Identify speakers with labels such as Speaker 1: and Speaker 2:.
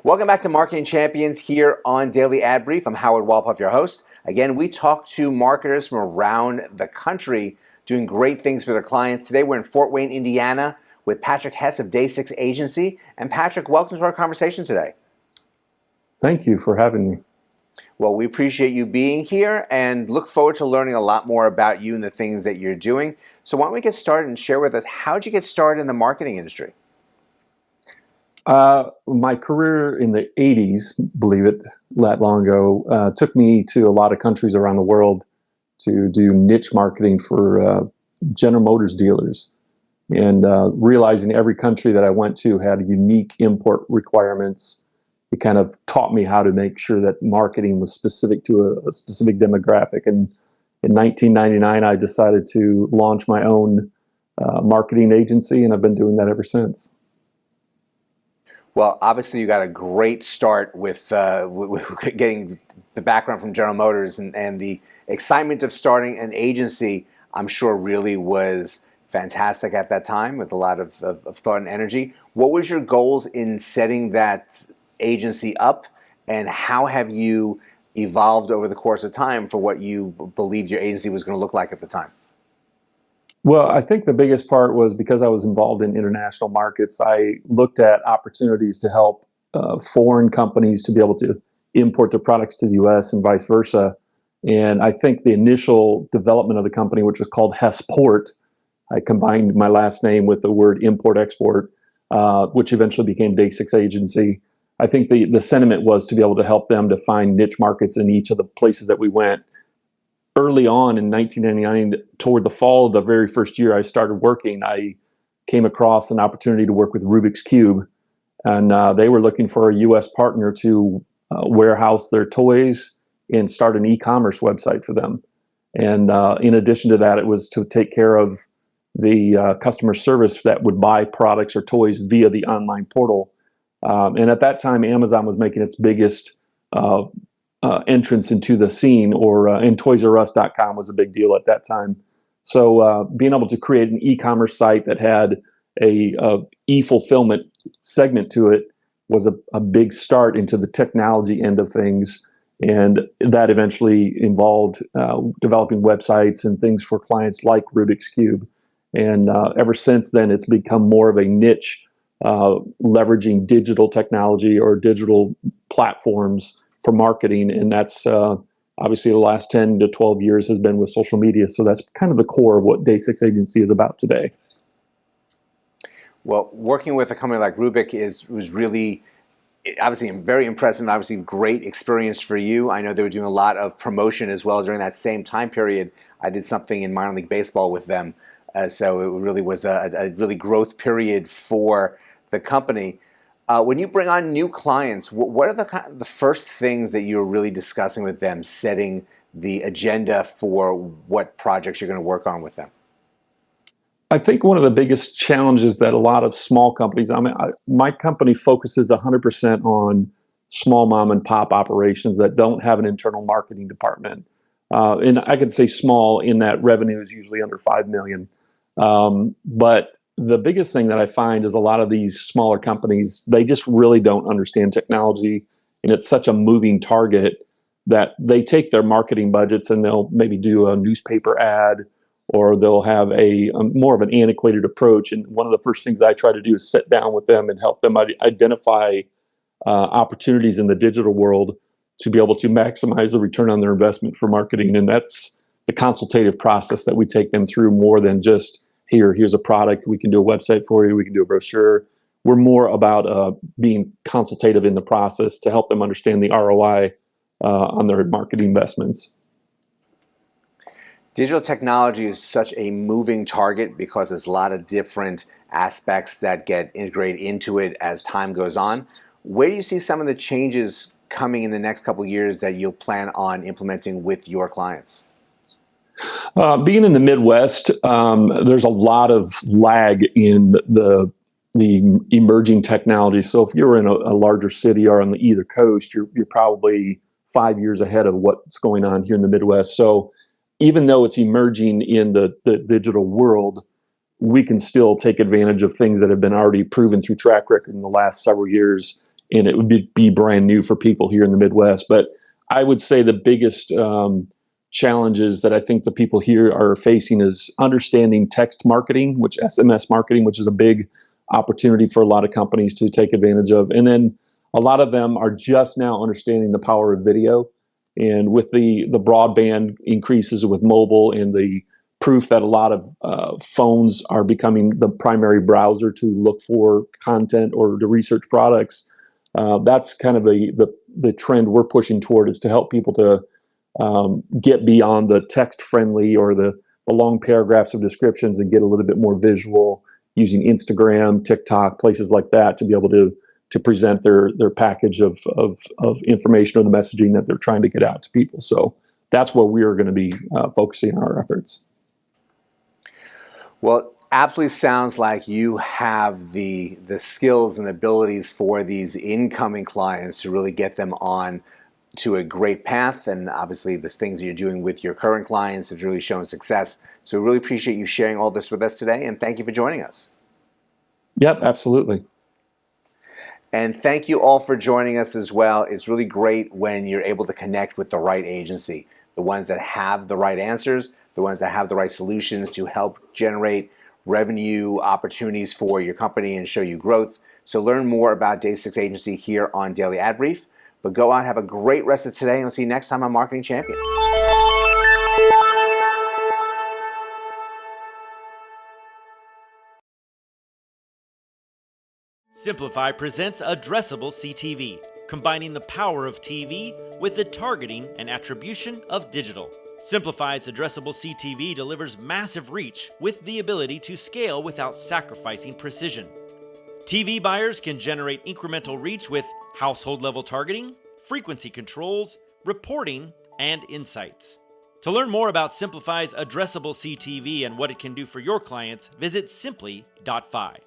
Speaker 1: Welcome back to Marketing Champions here on Daily Ad Brief. I'm Howard Walpoff, your host. Again, we talk to marketers from around the country doing great things for their clients. Today we're in Fort Wayne, Indiana with Patrick Hess of Day 6 Agency. And Patrick, welcome to our conversation today.
Speaker 2: Thank you for having me.
Speaker 1: Well, we appreciate you being here and look forward to learning a lot more about you and the things that you're doing. So why don't we get started and share with us, how'd you get started in the marketing industry?
Speaker 2: My career in the 80s, believe it, that long ago, took me to a lot of countries around the world to do niche marketing for General Motors dealers. And realizing every country that I went to had unique import requirements, it kind of taught me how to make sure that marketing was specific to a specific demographic. And in 1999, I decided to launch my own marketing agency, and I've been doing that ever since.
Speaker 1: Well, obviously you got a great start with getting the background from General Motors, and the excitement of starting an agency, I'm sure really was fantastic at that time with a lot of thought and energy. What was your goals in setting that agency up, and how have you evolved over the course of time for what you believed your agency was going to look like at the time?
Speaker 2: Well, I think the biggest part was because I was involved in international markets, I looked at opportunities to help foreign companies to be able to import their products to the US and vice versa. And I think the initial development of the company, which was called Hessport, I combined my last name with the word import-export, which eventually became Day 6 Agency. I think the sentiment was to be able to help them to find niche markets in each of the places that we went. Early on in 1999, toward the fall of the very first year I started working, I came across an opportunity to work with Rubik's Cube, and they were looking for a U.S. partner to warehouse their toys and start an e-commerce website for them. And in addition to that, it was to take care of the customer service that would buy products or toys via the online portal. And at that time, Amazon was making its biggest entrance into the scene, and ToysRUs.com was a big deal at that time. So being able to create an e-commerce site that had a e-fulfillment segment to it was a big start into the technology end of things. And that eventually involved developing websites and things for clients like Rubik's Cube. And ever since then, it's become more of a niche, leveraging digital technology or digital platforms for marketing, and that's obviously the last 10 to 12 years has been with social media. So that's kind of the core of what Day 6 Agency is about today.
Speaker 1: Well, working with a company like Rubik was really, obviously very impressive, and obviously great experience for you. I know they were doing a lot of promotion as well during that same time period. I did something in minor league baseball with them, so it really was a really growth period for the company. When you bring on new clients, what are the first things that you're really discussing with them, setting the agenda for what projects you're going to work on with them?
Speaker 2: I think one of the biggest challenges that a lot of small companies, my company focuses 100% on small mom and pop operations that don't have an internal marketing department. And I could say small in that revenue is usually under 5 million. But the biggest thing that I find is a lot of these smaller companies, they just really don't understand technology, and it's such a moving target that they take their marketing budgets and they'll maybe do a newspaper ad, or they'll have a more of an antiquated approach. And one of the first things I try to do is sit down with them and help them identify opportunities in the digital world to be able to maximize the return on their investment for marketing. And that's the consultative process that we take them through, more than just here's a product, we can do a website for you, we can do a brochure. We're more about being consultative in the process to help them understand the ROI on their marketing investments.
Speaker 1: Digital technology is such a moving target because there's a lot of different aspects that get integrated into it as time goes on. Where do you see some of the changes coming in the next couple of years that you'll plan on implementing with your clients?
Speaker 2: Being in the Midwest, there's a lot of lag in the emerging technology. So if you're in a larger city or on the either coast, you're probably 5 years ahead of what's going on here in the Midwest. So even though it's emerging in the digital world, we can still take advantage of things that have been already proven through track record in the last several years and it would be brand new for people here in the Midwest. But I would say the biggest challenges that I think the people here are facing is understanding text marketing, which SMS marketing, which is a big opportunity for a lot of companies to take advantage of. And then a lot of them are just now understanding the power of video. And with the broadband increases with mobile and the proof that a lot of phones are becoming the primary browser to look for content or to research products, that's kind of the trend we're pushing toward, is to help people to get beyond the text friendly or the long paragraphs of descriptions and get a little bit more visual using Instagram, TikTok, places like that to be able to present their package of information or the messaging that they're trying to get out to people. So that's where we are going to be focusing our efforts.
Speaker 1: Well, absolutely sounds like you have the skills and abilities for these incoming clients to really get them on to a great path. And obviously the things that you're doing with your current clients have really shown success. So we really appreciate you sharing all this with us today, and thank you for joining us.
Speaker 2: Yep, absolutely.
Speaker 1: And thank you all for joining us as well. It's really great when you're able to connect with the right agency, the ones that have the right answers, the ones that have the right solutions to help generate revenue opportunities for your company and show you growth. So learn more about Day 6 Agency here on Daily Ad Brief. But go out, have a great rest of today, and we'll see you next time on Marketing Champions.
Speaker 3: Simplify presents Addressable CTV, combining the power of TV with the targeting and attribution of digital. Simplify's Addressable CTV delivers massive reach with the ability to scale without sacrificing precision. TV buyers can generate incremental reach with household-level targeting, frequency controls, reporting, and insights. To learn more about Simplify's Addressable CTV and what it can do for your clients, visit simply.fi.